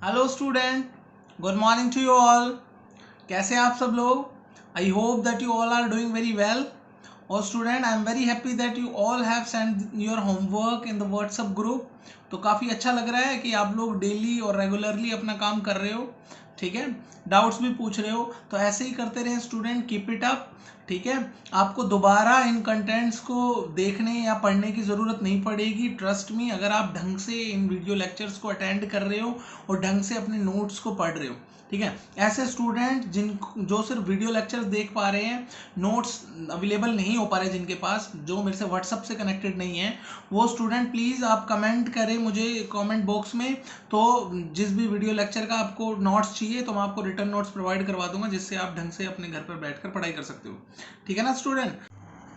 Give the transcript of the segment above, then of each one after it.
Hello student, good morning to you all. कैसे हैं आप सब लोग? I hope that you all are doing very well. और student, I am very happy that you all have send your homework in the WhatsApp group. तो काफ़ी अच्छा लग रहा है कि आप लोग डेली और रेगुलरली अपना काम कर रहे हो। ठीक है, डाउट्स भी पूछ रहे हो, तो ऐसे ही करते रहें स्टूडेंट, कीप इट अप। ठीक है, आपको दोबारा इन कंटेंट्स को देखने या पढ़ने की ज़रूरत नहीं पड़ेगी। ट्रस्ट मी, अगर आप ढंग से इन वीडियो लेक्चर्स को अटेंड कर रहे हो और ढंग से अपने नोट्स को पढ़ रहे हो। ठीक है, ऐसे स्टूडेंट जो सिर्फ वीडियो लेक्चर्स देख पा रहे हैं, नोट्स अवेलेबल नहीं हो पा रहे जिनके पास, जो मेरे से व्हाट्सअप से कनेक्टेड नहीं है, वो स्टूडेंट प्लीज़ आप कमेंट करें मुझे कमेंट बॉक्स में। तो जिस भी वीडियो लेक्चर का आपको नोट्स चाहिए तो मैं आपको रिटर्न नोट्स प्रोवाइड करवा दूंगा, जिससे आप ढंग से अपने घर पर बैठकर पढ़ाई कर सकते हो। ठीक है ना स्टूडेंट?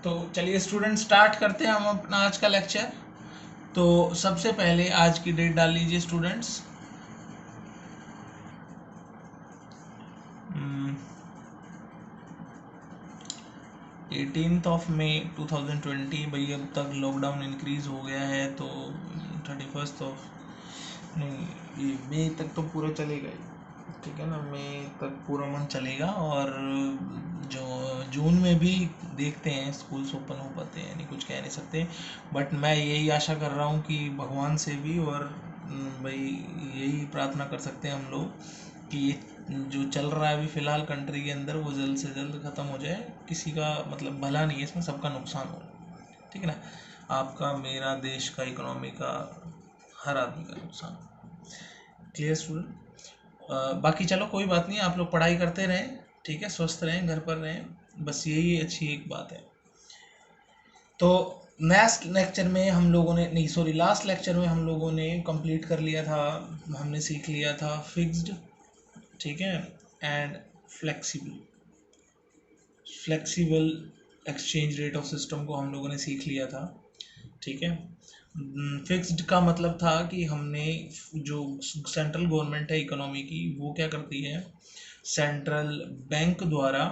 तो चलिए स्टूडेंट, स्टार्ट करते हैं हम अपना आज का लेक्चर। तो सबसे पहले आज की डेट डाल लीजिए स्टूडेंट्स। 18 मई 2020। भाई अब तक लॉकडाउन इंक्रीज हो गया है, तो 31 नहीं, ये मई तक तो पूरा चलेगा ही। ठीक है ना, मई तक पूरा मंथ चलेगा। और जो जून में भी देखते हैं स्कूल्स ओपन हो पाते हैं, नहीं कुछ कह नहीं सकते। बट मैं यही आशा कर रहा हूँ कि भगवान से भी, और भाई यही प्रार्थना कर सकते हैं हम लोग कि ये जो चल रहा है अभी फ़िलहाल कंट्री के अंदर, वो जल्द से जल्द ख़त्म हो जाए। किसी का मतलब भला नहीं है इसमें, सबका नुकसान हो। ठीक है ना, आपका, मेरा, देश का, इकोनॉमी का, हर आदमी का नुकसान। Clear student? बाकी चलो कोई बात नहीं, आप लोग पढ़ाई करते रहें। ठीक है, स्वस्थ रहें, घर पर रहें, बस यही अच्छी एक बात है। तो नेक्स्ट लेक्चर में हम लोगों ने, नहीं सॉरी, लास्ट लेक्चर में हम लोगों ने कंप्लीट कर लिया था, हमने सीख लिया था फिक्स्ड, ठीक है, and flexible flexible exchange rate of system को हम लोगों ने सीख लिया था। ठीक है, फिक्स्ड का मतलब था कि हमने, जो सेंट्रल गवर्नमेंट है इकोनॉमी की, वो क्या करती है, सेंट्रल बैंक द्वारा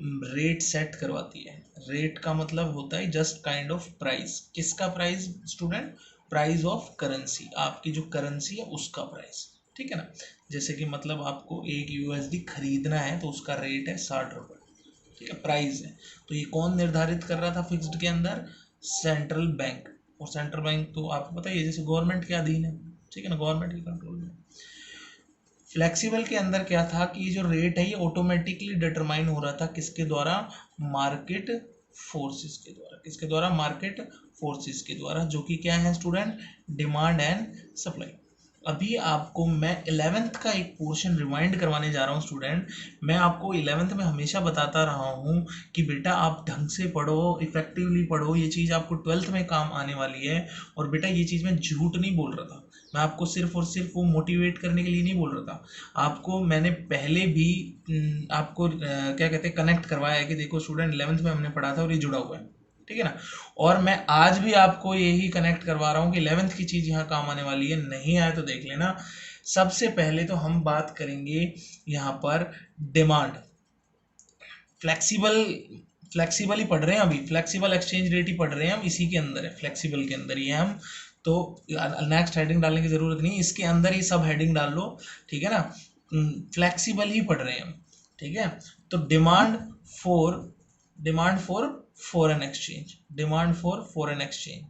रेट सेट करवाती है। रेट का मतलब होता है जस्ट काइंड ऑफ प्राइस। किसका price student? Price of currency, आपकी जो करेंसी है उसका प्राइस। ठीक है ना, जैसे कि मतलब आपको एक यूएसडी खरीदना है तो उसका रेट है 60 रुपये। ठीक है, प्राइस है। तो ये कौन निर्धारित कर रहा था फिक्स्ड के अंदर? Central bank. और सेंट्रल बैंक तो आपको पता ही है, जैसे गवर्नमेंट के अधीन है। ठीक है ना, गवर्नमेंट के कंट्रोल में। फ्लेक्सिबल के अंदर क्या था कि ये जो रेट है ये ऑटोमेटिकली डिटरमाइन हो रहा था, किसके द्वारा? मार्केट फोर्सेस के द्वारा। किसके द्वारा? मार्केट फोर्सेस के द्वारा, जो कि क्या है स्टूडेंट? Demand and supply. अभी आपको मैं 11th का एक पोर्शन रिमाइंड करवाने जा रहा हूँ स्टूडेंट। मैं आपको 11th में हमेशा बताता रहा हूँ कि बेटा आप ढंग से पढ़ो, इफेक्टिवली पढ़ो, ये चीज़ आपको 12th में काम आने वाली है। और बेटा ये चीज़ मैं झूठ नहीं बोल रहा था, मैं आपको सिर्फ और सिर्फ वो मोटिवेट करने के लिए नहीं बोल रहा था। आपको मैंने पहले भी आपको क्या कहते हैं, कनेक्ट करवाया है कि देखो स्टूडेंट, 11th में हमने पढ़ा था और ये जुड़ा हुआ है। ठीक है ना, और मैं आज भी आपको यही कनेक्ट करवा रहा हूँ कि 11th की चीज़ यहाँ काम आने वाली है। नहीं आए तो देख लेना। सबसे पहले तो हम बात करेंगे यहाँ पर डिमांड। फ्लेक्सिबल फ्लेक्सिबल ही पढ़ रहे हैं, अभी फ्लेक्सिबल एक्सचेंज रेट ही पढ़ रहे हैं हम, इसी के अंदर है, फ्लेक्सिबल के अंदर ही है हम। तो नेक्स्ट हेडिंग डालने की ज़रूरत नहीं, इसके अंदर ही सब हेडिंग डाल लो। ठीक है ना, फ्लेक्सिबल ही पढ़ रहे हैं हम। ठीक है, तो for demand for foreign exchange, demand for foreign exchange.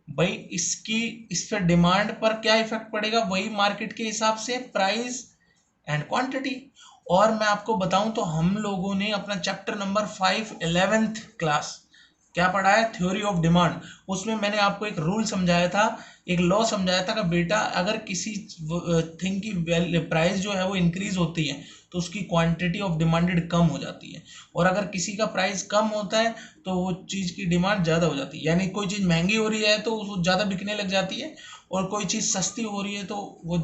भाई इस पर डिमांड पर क्या इफेक्ट पड़ेगा? वही मार्केट के हिसाब से प्राइस एंड क्वांटिटी। और मैं आपको बताऊं तो हम लोगों ने अपना चैप्टर नंबर 5 11th क्लास क्या पढ़ा है? Theory of demand. उसमें मैंने आपको एक रूल समझाया था, एक लॉ समझाया था कि बेटा अगर किसी थिंग की प्राइस जो है वो इंक्रीज होती है तो उसकी क्वांटिटी ऑफ डिमांडेड कम हो जाती है, और अगर किसी का प्राइस कम होता है तो वो चीज़ की डिमांड ज़्यादा हो जाती है। यानी कोई चीज़ महंगी हो रही है तो वो ज़्यादा बिकने लग जाती है, और कोई चीज़ सस्ती हो रही है तो वो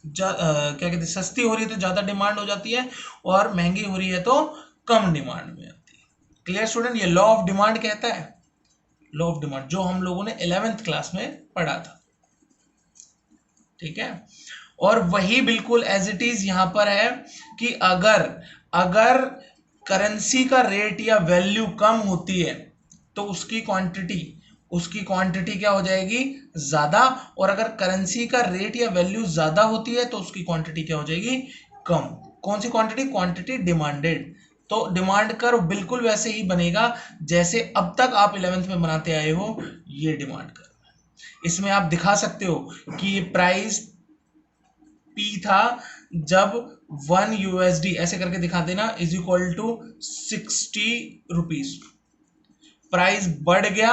क्या कहते हैं, सस्ती हो रही है तो ज़्यादा डिमांड हो जाती है, और महंगी हो रही है तो कम डिमांड में आती है। Clear student? ये लॉ ऑफ डिमांड कहता है, लॉ ऑफ डिमांड, जो हम लोगों ने 11th क्लास में पढ़ा था। ठीक है, और वही बिल्कुल एज इट इज यहां पर है कि अगर अगर करेंसी का रेट या वैल्यू कम होती है तो उसकी क्वांटिटी उसकी क्वांटिटी क्या हो जाएगी, ज्यादा। और अगर करेंसी का रेट या वैल्यू ज्यादा होती है तो उसकी क्वांटिटी क्या हो जाएगी, कम। कौन सी क्वांटिटी, क्वांटिटी डिमांडेड। तो डिमांड कर्व बिल्कुल वैसे ही बनेगा जैसे अब तक आप 11th में बनाते आए हो, ये डिमांड कर्व। इसमें आप दिखा सकते हो कि ये प्राइस पी था जब 1 USD ऐसे करके दिखा देना is equal to 60 rupees. Price बढ़ गया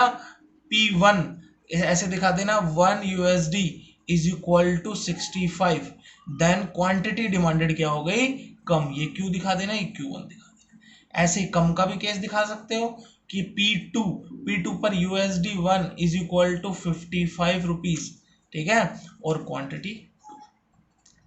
P1, ऐसे दिखा देना 1 USD is equal to 65। Then quantity demanded क्या हो गई, कम। ये क्यू दिखा देना, ये Q1 दिखा देना। ऐसे ही कम का भी केस दिखा सकते हो कि P2 पर USD1 is equal to 55 rupees, ठीक है, और क्वांटिटी।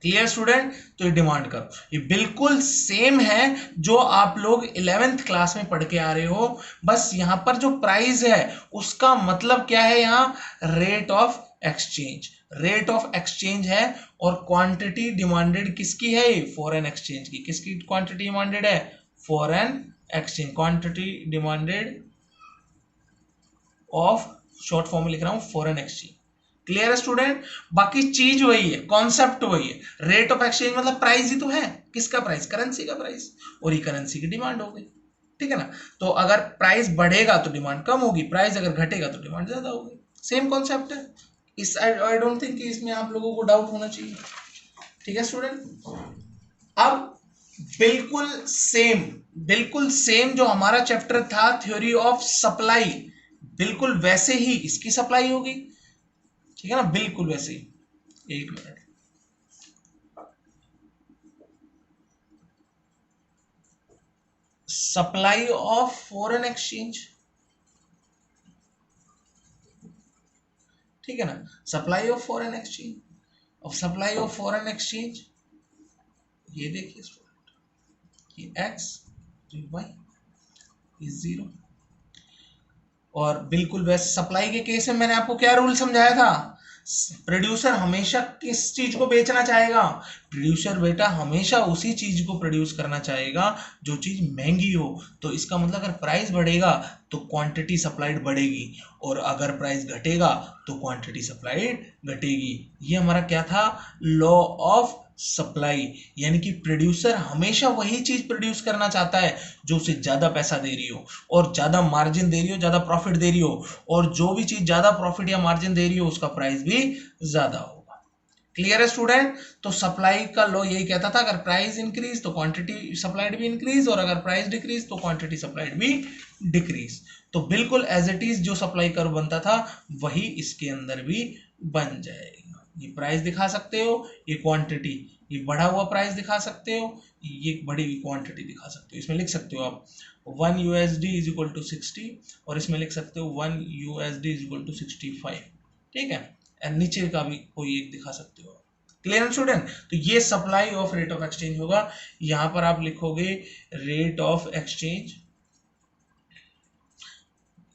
Clear student. तो ये डिमांड करो, ये बिल्कुल सेम है जो आप लोग 11th क्लास में पढ़ के आ रहे हो। बस यहां पर जो प्राइस है उसका मतलब क्या है, यहां rate of exchange, rate of exchange है। और क्वांटिटी डिमांडेड किसकी है, फॉरेन एक्सचेंज की। किसकी क्वांटिटी डिमांडेड है, foreign exchange. Quantity demanded of, short form में लिख रहा हूं, फॉरेन एक्सचेंज। क्लियर है स्टूडेंट। बाकी चीज वही है, कॉन्सेप्ट वही है। रेट ऑफ एक्सचेंज मतलब प्राइस ही तो है। किसका प्राइस, करेंसी का प्राइस। और ये करेंसी की डिमांड हो गई, ठीक है ना। तो अगर प्राइस बढ़ेगा तो डिमांड कम होगी, प्राइस अगर घटेगा तो डिमांड ज्यादा होगी। सेम कॉन्सेप्ट है। इस आई डोंट थिंक कि इसमें आप लोगों को डाउट होना चाहिए, ठीक है स्टूडेंट। अब बिल्कुल सेम, बिल्कुल सेम जो हमारा चैप्टर था थ्योरी ऑफ सप्लाई, बिल्कुल वैसे ही इसकी सप्लाई होगी, ठीक है ना, बिल्कुल वैसे ही। एक minute, supply of foreign exchange, ठीक है ना, सप्लाई ऑफ फॉरेन एक्सचेंज। अब सप्लाई ऑफ फॉरेन एक्सचेंज, ये देखिए स्टूडेंट, ये एक्स, ये वाई, ये जीरो। और बिल्कुल वैसे सप्लाई के केस में मैंने आपको क्या रूल समझाया था, प्रोड्यूसर हमेशा किस चीज को बेचना चाहेगा, प्रोड्यूसर बेटा हमेशा उसी चीज को प्रोड्यूस करना चाहेगा जो चीज महंगी हो। तो इसका मतलब अगर प्राइस बढ़ेगा तो क्वांटिटी सप्लाइड बढ़ेगी, और अगर प्राइस घटेगा तो क्वांटिटी सप्लाइड घटेगी। ये हमारा क्या था, लॉ ऑफ सप्लाई। यानी कि प्रोड्यूसर हमेशा वही चीज प्रोड्यूस करना चाहता है जो उसे ज्यादा पैसा दे रही हो, और ज्यादा मार्जिन दे रही हो, ज्यादा प्रॉफिट दे रही हो। और जो भी चीज ज्यादा प्रॉफिट या मार्जिन दे रही हो उसका प्राइस भी ज्यादा होगा। क्लियर है स्टूडेंट। तो सप्लाई का लॉ यही कहता था, अगर प्राइस इंक्रीज तो क्वांटिटी सप्लाइड भी इंक्रीज, और अगर प्राइस डिक्रीज तो क्वांटिटी सप्लाइड भी डिक्रीज। तो बिल्कुल एज इट इज जो सप्लाई कर्व बनता था वही इसके अंदर भी बन जाएगा। ये प्राइस दिखा सकते हो, ये क्वांटिटी, ये बढ़ा हुआ प्राइस दिखा सकते हो, ये बढ़ी हुई क्वांटिटी दिखा सकते हो। इसमें लिख सकते हो आप 1 USD इज इक्वल टू 60, और इसमें लिख सकते हो 1 USD इज इक्वल टू 65, ठीक है। एंड नीचे का भी कोई एक दिखा सकते हो। Clear student. तो ये supply of rate of exchange होगा। यहां पर आप लिखोगे रेट ऑफ एक्सचेंज,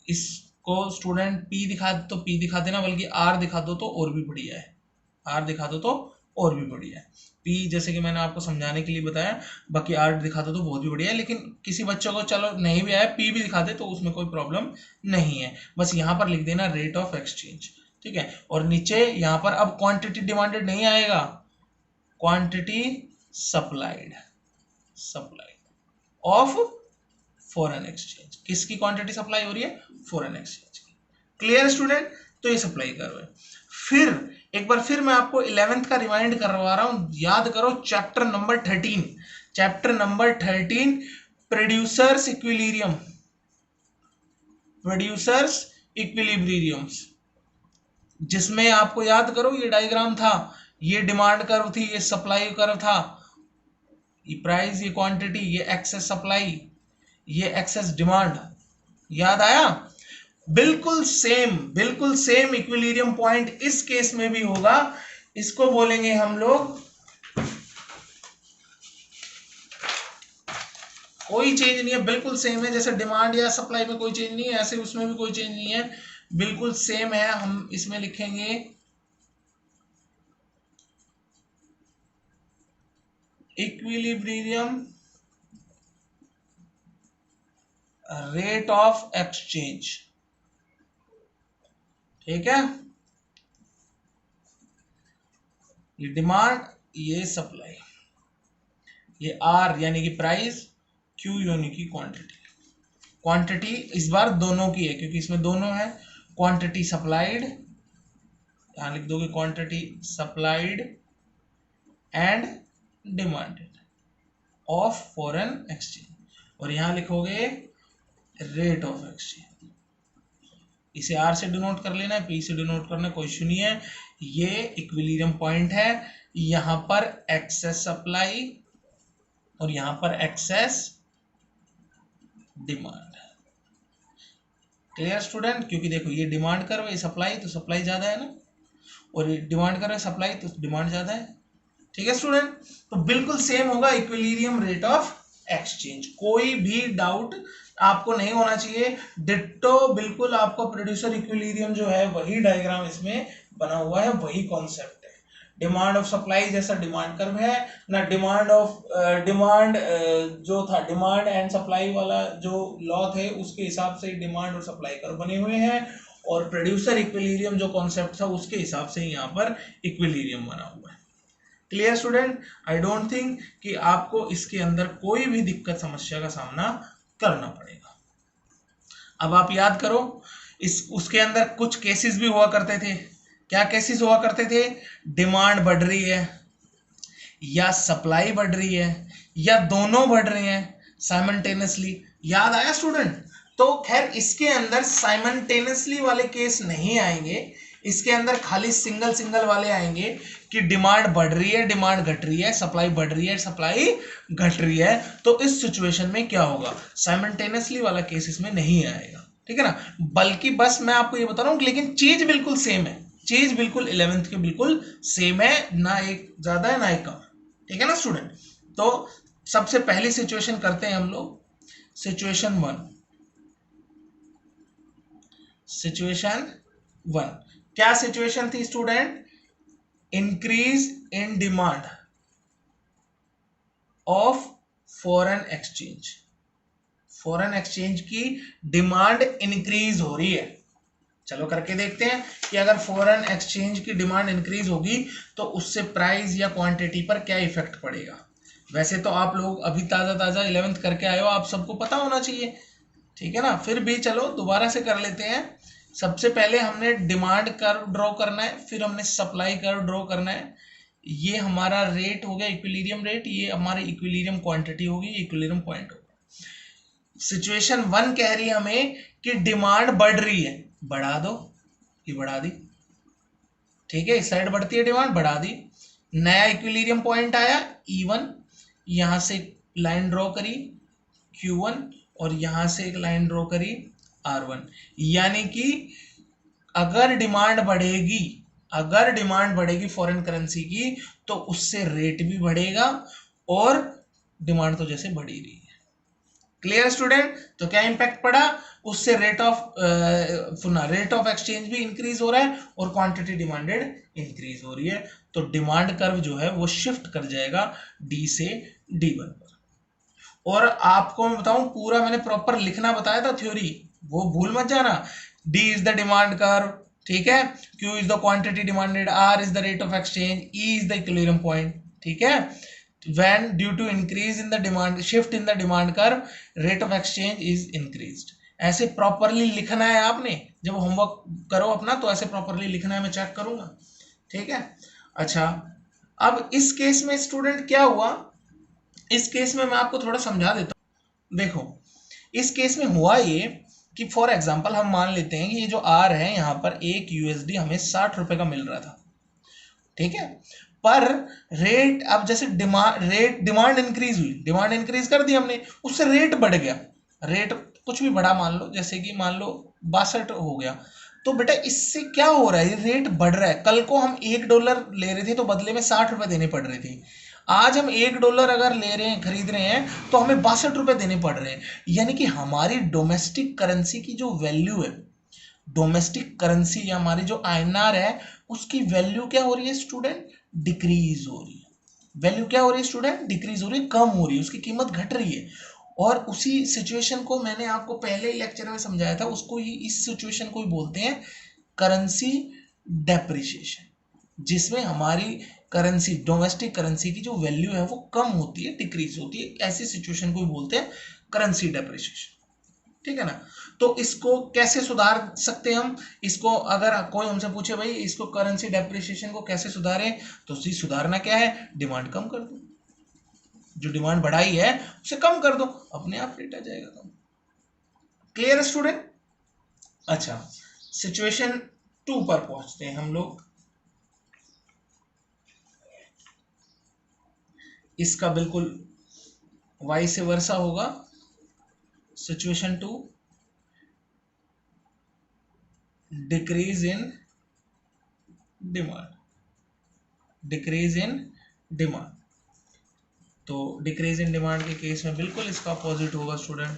इसको स्टूडेंट पी दिखा तो पी दिखा देना, बल्कि आर दिखा दो तो और भी बढ़िया है। आर दिखा दो तो और भी बढ़िया है। पी जैसे कि मैंने आपको समझाने के लिए बताया, बाकी आर दिखा दो तो बहुत भी बढ़िया है। लेकिन किसी बच्चों को चलो नहीं भी आया, पी भी दिखा दे तो उसमें कोई प्रॉब्लम नहीं है। बस यहाँ पर लिख देना रेट ऑफ एक्सचेंज, ठीक है। और नीचे यहाँ पर अब क्वांटिटी डिमांडेड नहीं आएगा, quantity supplied, supplied of foreign exchange. किसकी क्वांटिटी सप्लाई हो रही है, फॉरेन एक्सचेंज की। Clear student. तो ये सप्लाई कर्व है। फिर एक बार फिर मैं आपको 11th का रिमाइंड करवा रहा हूं, याद करो chapter number 13, chapter number 13 producers equilibrium, producers equilibriums, जिसमें आपको याद करो ये डायग्राम था, ये डिमांड कर्व थी, ये सप्लाई कर्व था, ये प्राइस, ये क्वांटिटी, ये एक्सेस सप्लाई, ये एक्सेस डिमांड। याद आया। बिल्कुल सेम, बिल्कुल सेम इक्विलिब्रियम पॉइंट इस केस में भी होगा। इसको बोलेंगे हम लोग, कोई चेंज नहीं है, बिल्कुल सेम है। जैसे डिमांड या सप्लाई में कोई चेंज नहीं है, ऐसे उसमें भी कोई चेंज नहीं है, बिल्कुल सेम है। हम इसमें लिखेंगे इक्विलिब्रियम रेट ऑफ एक्सचेंज, ठीक है, ये डिमांड, ये सप्लाई, ये आर यानी कि प्राइस, क्यू यानी कि क्वांटिटी। क्वांटिटी इस बार दोनों की है क्योंकि इसमें दोनों है, क्वांटिटी सप्लाइड, यहां लिख दोगे quantity supplied and demanded of foreign exchange, और यहां लिखोगे रेट ऑफ एक्सचेंज। इसे आर से डिनोट कर लेना है, पी से डिनोट करना, कोई इश्यू नहीं है। ये इक्विलिब्रियम पॉइंट है, यहां पर एक्सेस सप्लाई और यहां पर एक्सेस डिमांड। क्लियर स्टूडेंट, क्योंकि देखो ये डिमांड कर रहे सप्लाई, तो सप्लाई ज्यादा है ना, और ये डिमांड कर रहे सप्लाई, तो डिमांड ज्यादा है। ठीक है स्टूडेंट, तो बिल्कुल सेम होगा इक्विलिब्रियम रेट ऑफ एक्सचेंज, कोई भी डाउट आपको नहीं होना चाहिए। डिट्टो बिल्कुल आपका प्रोड्यूसर इक्विलिब्रियम जो है वही डायग्राम इसमें बना हुआ है, वही कॉन्सेप्ट है। डिमांड ऑफ सप्लाई जैसा डिमांड कर्व है ना, डिमांड ऑफ डिमांड जो था डिमांड एंड सप्लाई वाला जो लॉ थे उसके हिसाब से डिमांड और सप्लाई कर्व बने हुए हैं, और प्रोड्यूसर इक्विलिब्रियम जो कॉन्सेप्ट था उसके हिसाब से यहाँ पर इक्विलिब्रियम बना हुआ है। Clear student, I don't think कि आपको इसके अंदर कोई भी दिक्कत समस्या का सामना करना पड़ेगा। अब आप याद करो, इस उसके अंदर कुछ केसेस भी हुआ करते थे। क्या केसेस हुआ करते थे? डिमांड बढ़ रही है या सप्लाई बढ़ रही है या दोनों बढ़ रहे हैं साइमल्टेनियसली। याद आया स्टूडेंट? तो खैर इसके अंदर साइमल्टेनियसली वाले केस नहीं आएंगे, इसके अंदर खाली सिंगल सिंगल वाले आएंगे कि डिमांड बढ़ रही है, डिमांड घट रही है, सप्लाई बढ़ रही है, सप्लाई घट रही है। तो इस सिचुएशन में क्या होगा? साइमल्टेनियसली वाला केस इसमें नहीं आएगा, ठीक है ना। बल्कि बस मैं आपको ये बता रहा हूं, लेकिन चीज बिल्कुल सेम है, चीज बिल्कुल 11th के बिल्कुल सेम है, ना एक ज्यादा है ना एक कम, ठीक है ना स्टूडेंट। तो सबसे पहली सिचुएशन करते हैं हम लोग, सिचुएशन वन। सिचुएशन वन क्या सिचुएशन थी student? Increase in demand of foreign exchange. Foreign exchange की डिमांड इंक्रीज हो रही है। चलो करके देखते हैं कि अगर फॉरेन एक्सचेंज की डिमांड इंक्रीज होगी तो उससे प्राइस या क्वांटिटी पर क्या इफेक्ट पड़ेगा। वैसे तो आप लोग अभी ताजा ताजा 11th करके आए हो, आप सबको पता होना चाहिए, ठीक है ना। फिर भी चलो दोबारा से कर लेते हैं। सबसे पहले हमने डिमांड कर्व ड्रॉ करना है, फिर हमने सप्लाई कर्व ड्रॉ करना है। ये हमारा रेट हो गया इक्विलिब्रियम रेट, ये हमारी इक्विलिब्रियम क्वांटिटी होगी, इक्विलिब्रियम पॉइंट होगा। सिचुएशन वन कह रही है हमें कि डिमांड बढ़ रही है, बढ़ा दो, ये बढ़ा दी, ठीक है, इस साइड बढ़ती है डिमांड, बढ़ा दी। नया इक्विलिब्रियम पॉइंट आया E1, यहां से लाइन ड्रॉ करी Q1 और यहां से एक लाइन ड्रॉ करी R1। यानी कि अगर डिमांड बढ़ेगी, अगर डिमांड बढ़ेगी फॉरेन करेंसी की, तो उससे रेट भी बढ़ेगा, और डिमांड तो जैसे बढ़ ही रही है। Clear student? तो क्या इंपैक्ट पड़ा? उससे रेट ऑफ एक्सचेंज भी इंक्रीज हो रहा है और क्वांटिटी डिमांडेड इंक्रीज हो रही है। तो डिमांड कर्व जो है वो शिफ्ट कर जाएगा D से D1 पर। और आपको मैं बताऊं, पूरा मैंने प्रॉपर लिखना बताया था थ्योरी, वो भूल मत जाना। D is the demand curve, ठीक है, Q is the quantity demanded, R is the rate of exchange, E is the equilibrium point, ठीक है। When due to increase in the demand, shift in the demand curve, rate of exchange is increased। ऐसे properly लिखना है आपने, जब homework करो अपना तो ऐसे प्रॉपरली लिखना है, मैं चेक करूंगा, ठीक है। अच्छा, अब इस केस में स्टूडेंट क्या हुआ, इस केस में मैं आपको थोड़ा समझा देता हूं। देखो इस केस में हुआ ये कि फॉर एग्जांपल हम मान लेते हैं कि ये जो R है, यहाँ पर एक USD हमें 60 रुपए का मिल रहा था, ठीक है। पर रेट, अब जैसे डिमांड इंक्रीज हुई, डिमांड इंक्रीज कर दी हमने, उससे रेट बढ़ गया, रेट कुछ भी बढ़ा, मान लो जैसे कि मान लो 62 हो गया। तो बेटा इससे क्या हो रहा है, रेट बढ़ रहा है। कल को हम $1 ले रहे थे तो बदले में 60 रुपए देने पड़ रहे थे, आज हम $1 अगर ले रहे हैं, खरीद रहे हैं, तो हमें 62 रुपए देने पड़ रहे हैं। यानी कि हमारी डोमेस्टिक करेंसी की जो वैल्यू है, डोमेस्टिक करेंसी या हमारी जो INR है, उसकी वैल्यू क्या हो रही है स्टूडेंट? डिक्रीज हो रही है। वैल्यू क्या हो रही है स्टूडेंट? डिक्रीज हो रही है, कम हो रही है, उसकी कीमत घट रही है। और उसी सिचुएशन को मैंने आपको पहले ही लेक्चर में समझाया था, उसको ही, इस सिचुएशन को ही बोलते हैं करेंसी डेप्रिसिएशन, जिसमें हमारी करेंसी, डोमेस्टिक करेंसी की जो वैल्यू है वो कम होती है, डिक्रीज होती है, ऐसी सिचुएशन को बोलते हैं करेंसी डेप्रिसिएशन। ठीक है ना। तो इसको कैसे सुधार सकते हैं हम, इसको अगर कोई हमसे पूछे भाई इसको करेंसी डेप्रिसिएशन को कैसे सुधारें, तो सुधारना क्या है, डिमांड कम कर दो, जो डिमांड बढ़ाई है उसे कम कर दो, अपने आप रेट आ जाएगा कम। Clear student. अच्छा, सिचुएशन 2 पर पहुंचते हैं हम लोग। इसका बिल्कुल वाइस वर्सा होगा। Situation 2, decrease in demand, decrease in demand. तो डिक्रीज इन डिमांड के केस में बिल्कुल इसका अपोजिट होगा स्टूडेंट।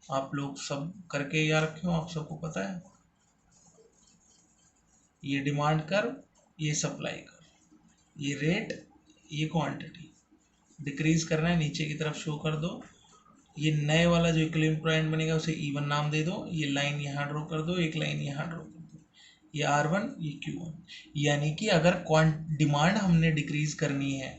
आप लोग सब करके याद रखे हो, आप सबको पता है, ये डिमांड कर्व, ये सप्लाई कर्व, ये रेट, ये क्वांटिटी। डिक्रीज करना है, नीचे की तरफ शो कर दो। ये नए वाला जो इक्विलिब्रियम पॉइंट बनेगा उसे E1 नाम दे दो। ये लाइन यहाँ ड्रॉ कर दो, एक लाइन यहाँ ड्रॉ कर दो, ये R1, ये Q1। यानी कि अगर डिमांड हमने डिक्रीज करनी है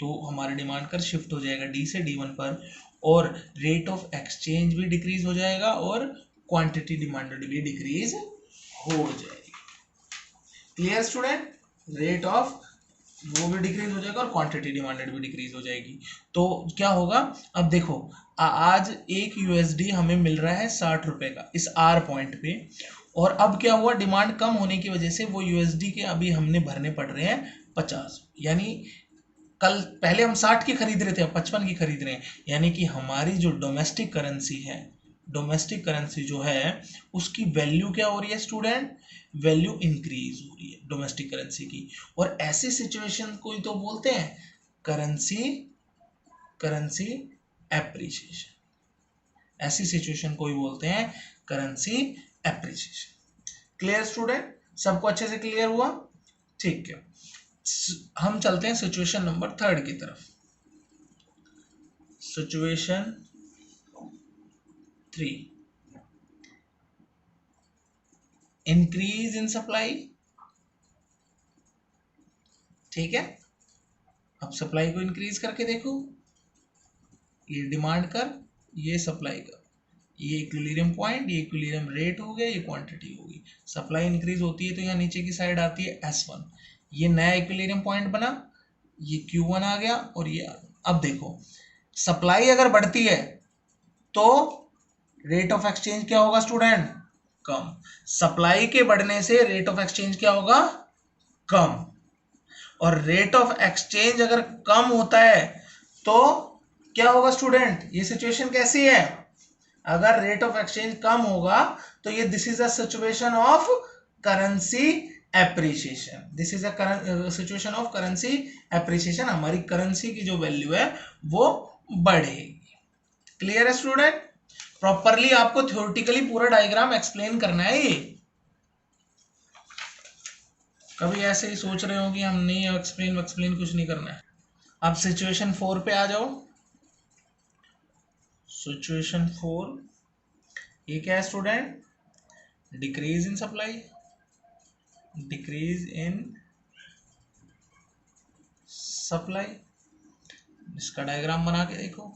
तो हमारा डिमांड कर शिफ्ट हो जाएगा D से D1 पर, और रेट ऑफ एक्सचेंज भी डिक्रीज हो जाएगा और क्वांटिटी डिमांडेड भी डिक्रीज हो जाएगी। Clear student. रेट ऑफ वो भी डिक्रीज हो जाएगा और क्वांटिटी डिमांडेड भी डिक्रीज हो जाएगी। तो क्या होगा, अब देखो आज एक USD हमें मिल रहा है 60 रुपए का इस R पॉइंट पे, और अब क्या हुआ, डिमांड कम होने की वजह से वो USD के अभी हमने भरने पड़ रहे हैं 50। यानी कल पहले हम 60 की खरीद रहे थे, अब 55 की खरीद रहे हैं। यानी कि हमारी जो डोमेस्टिक करेंसी है, डोमेस्टिक करेंसी जो है उसकी वैल्यू क्या हो रही है स्टूडेंट, वैल्यू इंक्रीज हो रही है डोमेस्टिक करेंसी की। और ऐसी सिचुएशन को ही तो बोलते हैं करेंसी करेंसी एप्रिसिएशन। ऐसी सिचुएशन को ही बोलते हैं करेंसी एप्रिसिएशन। क्लियर स्टूडेंट, सबको अच्छे से क्लियर हुआ। ठीक है, हम चलते हैं सिचुएशन नंबर 3 की तरफ। Situation 3, increase in supply. ठीक है, अब सप्लाई को इंक्रीज करके देखो, ये डिमांड कर, ये सप्लाई कर, ये इक्विलिब्रियम पॉइंट, ये इक्विलिब्रियम रेट हो गया, ये क्वांटिटी होगी। सप्लाई इंक्रीज होती है तो यहाँ नीचे की साइड आती है S1, ये नया इक्विलिब्रियम पॉइंट बना, ये Q1 आ गया और ये अब देखो सप्लाई अगर बढ़ती है तो रेट ऑफ एक्सचेंज क्या होगा स्टूडेंट, कम। सप्लाई के बढ़ने से रेट ऑफ एक्सचेंज क्या होगा, कम। और रेट ऑफ एक्सचेंज अगर कम होता है तो क्या होगा स्टूडेंट, ये सिचुएशन कैसी है, अगर रेट ऑफ एक्सचेंज कम होगा तो ये this is a situation of currency appreciation, this is a situation of currency appreciation. हमारी करेंसी की जो वैल्यू है वो बढ़ेगी। क्लियर है स्टूडेंट। प्रॉपरली आपको थ्योरेटिकली पूरा डायग्राम एक्सप्लेन करना है। ये कभी ऐसे ही सोच रहे हो कि हम नहीं एक्सप्लेन कुछ नहीं करना है। अब सिचुएशन 4 पे आ जाओ। सिचुएशन 4, ये क्या है student, decrease in supply, decrease in supply. इसका डायग्राम बना के देखो,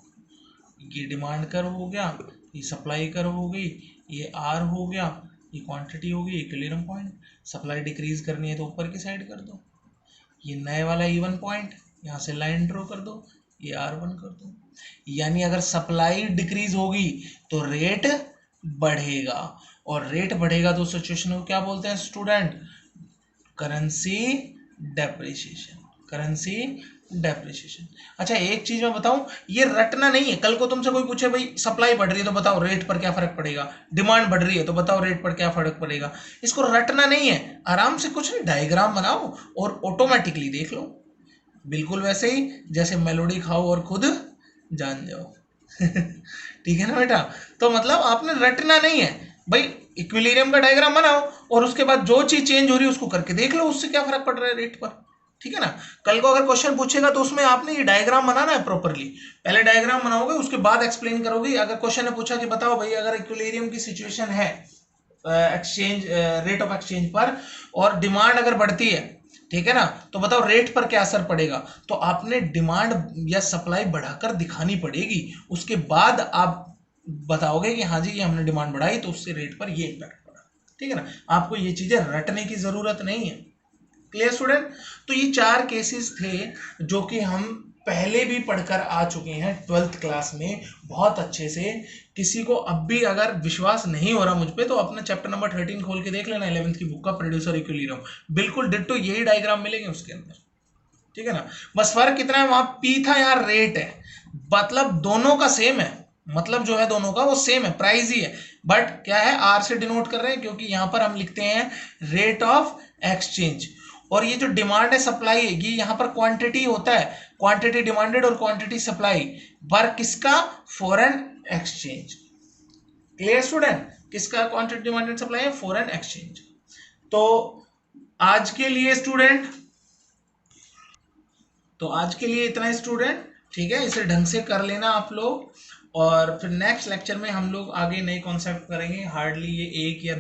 ये डिमांड कर्व हो गया, ये सप्लाई कर्व हो गई, ये R हो गया, ये क्वांटिटी होगी, इक्विलिब्रियम पॉइंट। सप्लाई डिक्रीज करनी है तो ऊपर की साइड कर दो, ये नए वाला E1 पॉइंट, यहाँ से लाइन ड्रॉ कर दो, ये R1 कर दो। यानी अगर सप्लाई डिक्रीज होगी तो रेट बढ़ेगा, और रेट बढ़ेगा तो सिचुएशन को क्या बोलते हैं student, currency depreciation, currency depreciation. अच्छा एक चीज मैं बताऊं, ये रटना नहीं है। कल को तुमसे कोई पूछे भाई सप्लाई बढ़ रही है तो बताओ रेट पर क्या फर्क पड़ेगा, डिमांड बढ़ रही है तो बताओ रेट पर क्या फर्क पड़ेगा, इसको रटना नहीं है। आराम से कुछ नहीं, डायग्राम बनाओ और ऑटोमेटिकली देख लो, बिल्कुल वैसे ही जैसे मेलोडी खाओ और खुद जान जाओ। ठीक है ना बेटा। तो मतलब आपने रटना नहीं है भाई, इक्विलिब्रियम का डायग्राम बनाओ और उसके बाद जो चीज चेंज हो रही है उसको करके देख लो, उससे क्या फर्क पड़ रहा है रेट पर। ठीक है ना। कल को अगर क्वेश्चन पूछेगा तो उसमें आपने ये डायग्राम बनाना है प्रॉपरली। पहले डायग्राम बनाओगे उसके बाद एक्सप्लेन करोगे। अगर क्वेश्चन ने पूछा कि बताओ भाई अगर इक्विलिब्रियम की सिचुएशन है, एक्सचेंज रेट ऑफ एक्सचेंज पर, और डिमांड अगर बढ़ती है, ठीक है ना, तो बताओ रेट पर क्या असर पड़ेगा। तो आपने डिमांड या सप्लाई बढ़ाकर दिखानी पड़ेगी, उसके बाद आप बताओगे कि हाँ जी ये हमने डिमांड बढ़ाई तो उससे रेट पर ये इम्पैक्ट पड़ा, ठीक है ना। आपको ये चीजें रटने की जरूरत नहीं है। Clear student. तो ये 4 केसेस थे जो कि हम पहले भी पढ़कर आ चुके हैं 12th क्लास में बहुत अच्छे से। किसी को अब भी अगर विश्वास नहीं हो रहा मुझ पे तो अपना चैप्टर नंबर 13 खोल के देख लेना 11th की बुक का, प्रोड्यूसर इक्विलिब्रियम, बिल्कुल डिट्टो यही डायग्राम मिलेंगे उसके अंदर, ठीक है ना। बस फर्क कितना है, वहां पी था, यहाँ रेट है, मतलब दोनों का सेम है, मतलब जो है दोनों का वो सेम है, प्राइस ही है, बट क्या है आर से डिनोट कर रहे हैं क्योंकि यहां पर हम लिखते हैं रेट ऑफ एक्सचेंज। और ये जो डिमांड है सप्लाई है, ये यहां पर क्वांटिटी होता है, क्वांटिटी डिमांडेड और क्वांटिटी सप्लाई, वर्क किसका, फॉरेन एक्सचेंज। क्लियर स्टूडेंट, किसका क्वांटिटी डिमांडेड सप्लाई है, फॉरेन एक्सचेंज। तो आज के लिए स्टूडेंट, तो आज के लिए इतना स्टूडेंट, ठीक है, इसे ढंग से कर लेना आप लोग, और फिर नेक्स्ट लेक्चर में हम लोग आगे नए कॉन्सेप्ट करेंगे। हार्डली ये 1 या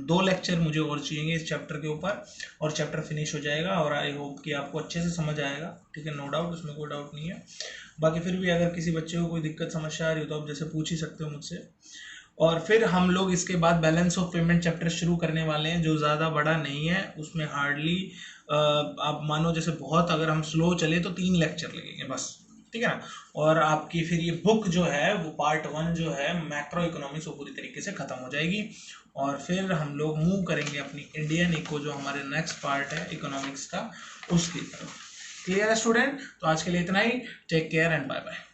2 लेक्चर मुझे और चाहिए इस चैप्टर के ऊपर, और चैप्टर फिनिश हो जाएगा, और आई होप कि आपको अच्छे से समझ आएगा, ठीक है, नो डाउट, उसमें कोई डाउट नहीं है। बाकी फिर भी अगर किसी बच्चे को कोई दिक्कत समस्या आ रही हो तो आप जैसे पूछ ही सकते हो मुझसे। और फिर हम लोग इसके बाद बैलेंस ऑफ पेमेंट चैप्टर शुरू करने वाले हैं, जो ज़्यादा बड़ा नहीं है, उसमें हार्डली आप मानो जैसे बहुत अगर हम स्लो चले तो 3 लेक्चर लगेंगे बस, ठीक है ना। और आपकी फिर ये बुक जो है वो पार्ट 1 जो है मैक्रो इकोनॉमिक्स वो पूरी तरीके से ख़त्म हो जाएगी, और फिर हम लोग मूव करेंगे अपनी इंडियन इको जो हमारे नेक्स्ट पार्ट है इकोनॉमिक्स का, उसकी तरफ। क्लियर है स्टूडेंट। तो आज के लिए इतना ही, take care and bye bye.